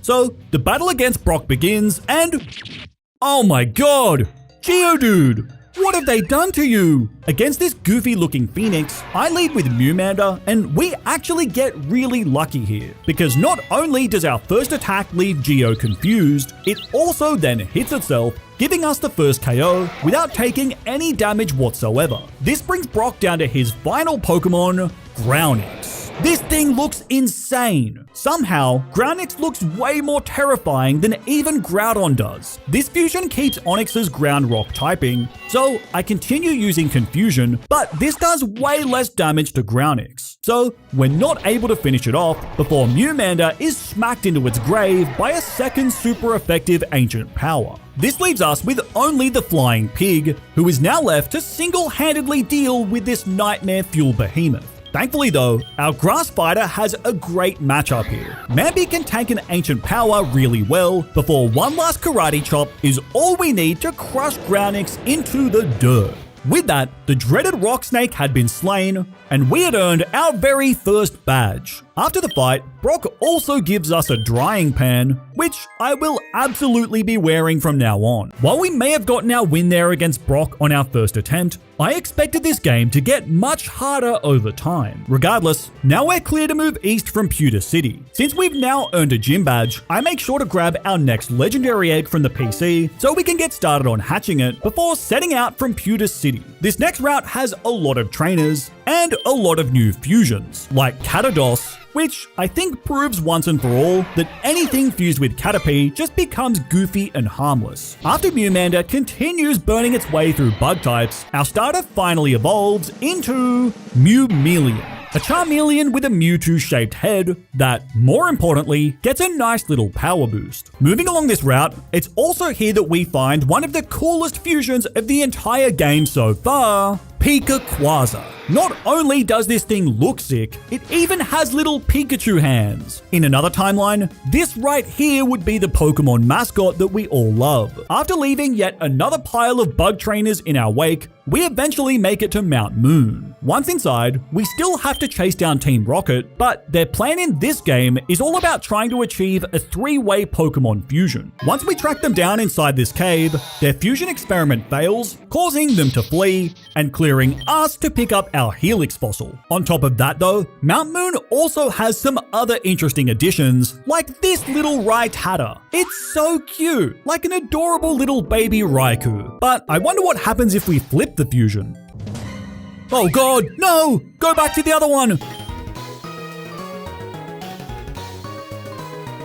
So the battle against Brock begins and… oh my god! Geodude! What have they done to you? Against this goofy looking Phoenix, I lead with Mewmander, and we actually get really lucky here. Because not only does our first attack leave Geo confused, it also then hits itself, giving us the first KO without taking any damage whatsoever. This brings Brock down to his final Pokemon, Groundnix. This thing looks insane. Somehow, Groundnix looks way more terrifying than even Groudon does. This fusion keeps Onix's ground rock typing, so I continue using Confusion, but this does way less damage to Groundnix. So we're not able to finish it off before Mewmander is smacked into its grave by a second super effective ancient power. This leaves us with only the Flying Pig, who is now left to single-handedly deal with this nightmare fuel behemoth. Thankfully though, our grass fighter has a great matchup here. Mambi can tank an ancient power really well before one last karate chop is all we need to crush Groundnix into the dirt. With that, the dreaded rock snake had been slain, and we had earned our very first badge. After the fight, Brock also gives us a drying pan, which I will absolutely be wearing from now on. While we may have gotten our win there against Brock on our first attempt, I expected this game to get much harder over time. Regardless, now we're clear to move east from Pewter City. Since we've now earned a gym badge, I make sure to grab our next legendary egg from the PC so we can get started on hatching it before setting out from Pewter City. This next route has a lot of trainers and a lot of new fusions, like Catados, which I think proves once and for all that anything fused with Caterpie just becomes goofy and harmless. After Mewmander continues burning its way through bug types, our starter finally evolves into Mewmelian. A Charmeleon with a Mewtwo-shaped head that, more importantly, gets a nice little power boost. Moving along this route, it's also here that we find one of the coolest fusions of the entire game so far, Pikaquaza. Not only does this thing look sick, it even has little Pikachu hands. In another timeline, this right here would be the Pokemon mascot that we all love. After leaving yet another pile of bug trainers in our wake, we eventually make it to Mount Moon. Once inside, we still have to chase down Team Rocket, but their plan in this game is all about trying to achieve a three-way Pokemon fusion. Once we track them down inside this cave, their fusion experiment fails, causing them to flee and clearing us to pick up our Helix fossil. On top of that though, Mount Moon also has some other interesting additions, like this little Rattata. It's so cute, like an adorable little baby Raikou. But I wonder what happens if we flip the fusion. Oh god, no! Go back to the other one!